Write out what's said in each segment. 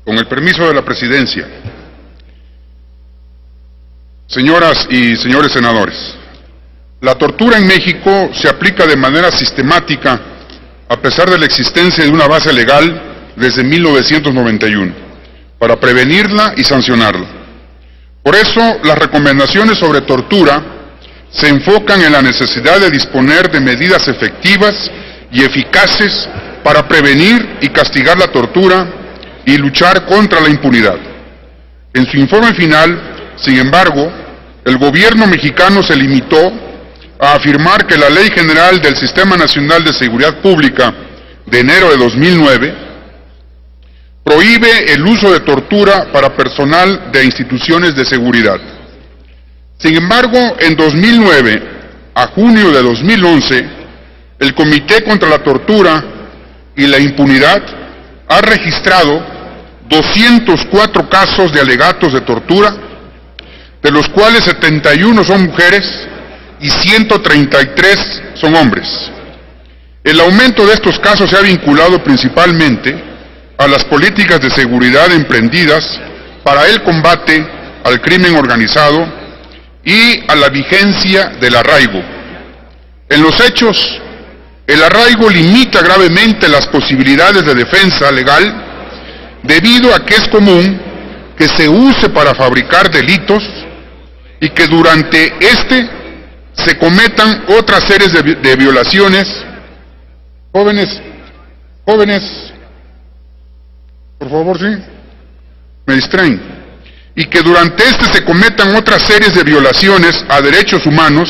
Con el permiso de la Presidencia, señoras y señores senadores, la tortura en México se aplica de manera sistemática a pesar de la existencia de una base legal desde 1991 para prevenirla y sancionarla. Por eso, las recomendaciones sobre tortura se enfocan en la necesidad de disponer de medidas efectivas y eficaces para prevenir y castigar la tortura y luchar contra la impunidad. En su informe final, sin embargo, el gobierno mexicano se limitó a afirmar que la Ley General del Sistema Nacional de Seguridad Pública de enero de 2009 prohíbe el uso de tortura para personal de instituciones de seguridad. Sin embargo, en 2009 a junio de 2011, el Comité contra la Tortura y la Impunidad ha registrado 204 casos de alegatos de tortura, de los cuales 71 son mujeres y 133 son hombres. El aumento de estos casos se ha vinculado principalmente a las políticas de seguridad emprendidas para el combate al crimen organizado y a la vigencia del arraigo. En los hechos, el arraigo limita gravemente las posibilidades de defensa legal debido a que es común que se use para fabricar delitos y que durante se cometan otras series de violaciones. Jóvenes, por favor, sí, me distraen. Y que durante se cometan otras series de violaciones a derechos humanos,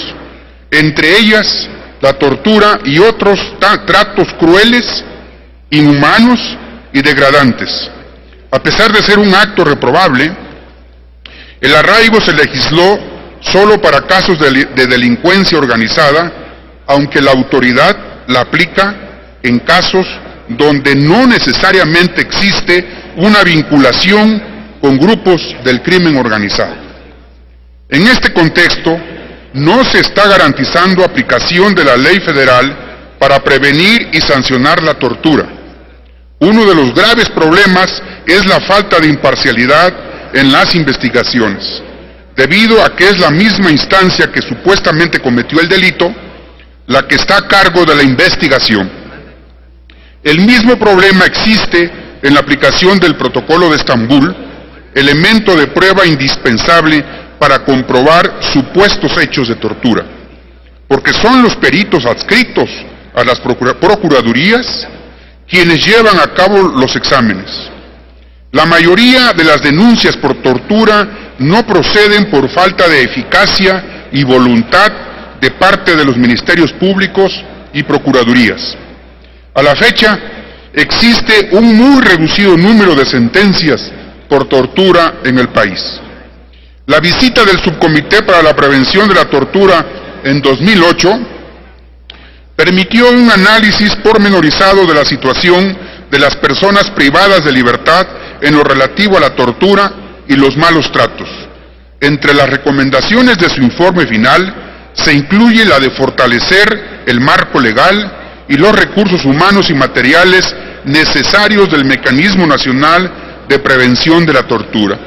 entre ellas la tortura y otros tratos crueles, inhumanos y degradantes. A pesar de ser un acto reprobable, el arraigo se legisló solo para casos de delincuencia organizada, aunque la autoridad la aplica en casos donde no necesariamente existe una vinculación con grupos del crimen organizado. En este contexto, no se está garantizando aplicación de la ley federal para prevenir y sancionar la tortura. Uno de los graves problemas es la falta de imparcialidad en las investigaciones, debido a que es la misma instancia que supuestamente cometió el delito la que está a cargo de la investigación. El mismo problema existe en la aplicación del Protocolo de Estambul, elemento de prueba indispensable para comprobar supuestos hechos de tortura, porque son los peritos adscritos a las procuradurías quienes llevan a cabo los exámenes. La mayoría de las denuncias por tortura no proceden por falta de eficacia y voluntad de parte de los ministerios públicos y procuradurías. A la fecha, existe un muy reducido número de sentencias por tortura en el país. La visita del Subcomité para la Prevención de la Tortura en 2008 permitió un análisis pormenorizado de la situación de las personas privadas de libertad en lo relativo a la tortura y los malos tratos. Entre las recomendaciones de su informe final se incluye la de fortalecer el marco legal y los recursos humanos y materiales necesarios del Mecanismo Nacional de Prevención de la Tortura.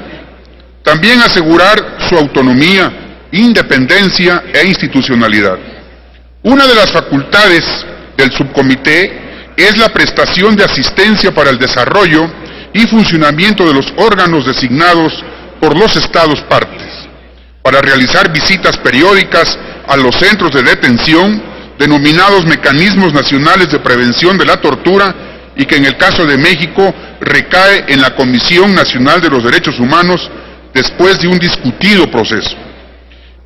También asegurar su autonomía, independencia e institucionalidad. Una de las facultades del subcomité es la prestación de asistencia para el desarrollo y funcionamiento de los órganos designados por los Estados partes, para realizar visitas periódicas a los centros de detención, denominados Mecanismos Nacionales de Prevención de la Tortura, y que en el caso de México recae en la Comisión Nacional de los Derechos Humanos después de un discutido proceso.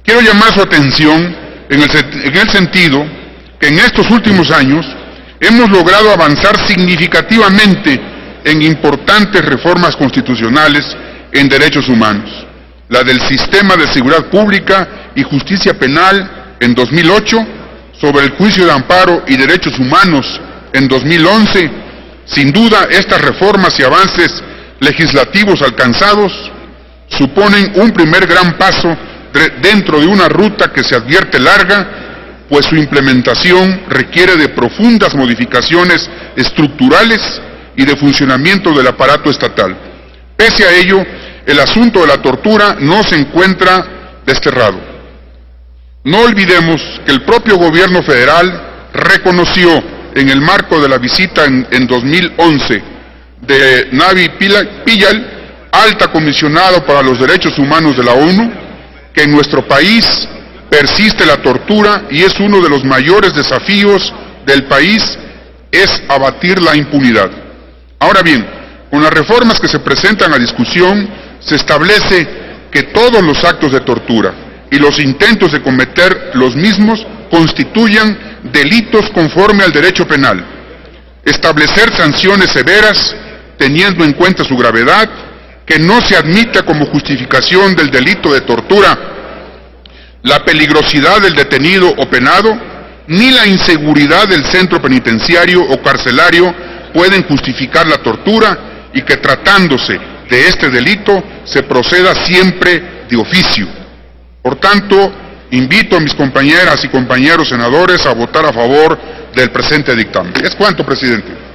Quiero llamar su atención en el sentido que en estos últimos años hemos logrado avanzar significativamente en importantes reformas constitucionales en derechos humanos. La del Sistema de Seguridad Pública y Justicia Penal en 2008, sobre el juicio de amparo y derechos humanos en 2011. Sin duda, estas reformas y avances legislativos alcanzados suponen un primer gran paso dentro de una ruta que se advierte larga, pues su implementación requiere de profundas modificaciones estructurales y de funcionamiento del aparato estatal. Pese a ello, el asunto de la tortura no se encuentra desterrado. No olvidemos que el propio gobierno federal reconoció en el marco de la visita en 2011 de Navi Pillay, alta comisionada para los derechos humanos de la ONU, que en nuestro país persiste la tortura y es uno de los mayores desafíos del país es abatir la impunidad. Ahora bien, con las reformas que se presentan a discusión, se establece que todos los actos de tortura y los intentos de cometer los mismos constituyan delitos conforme al derecho penal. Establecer sanciones severas, teniendo en cuenta su gravedad, que no se admita como justificación del delito de tortura la peligrosidad del detenido o penado, ni la inseguridad del centro penitenciario o carcelario pueden justificar la tortura, y que tratándose de este delito se proceda siempre de oficio. Por tanto, invito a mis compañeras y compañeros senadores a votar a favor del presente dictamen. Es cuanto, presidente.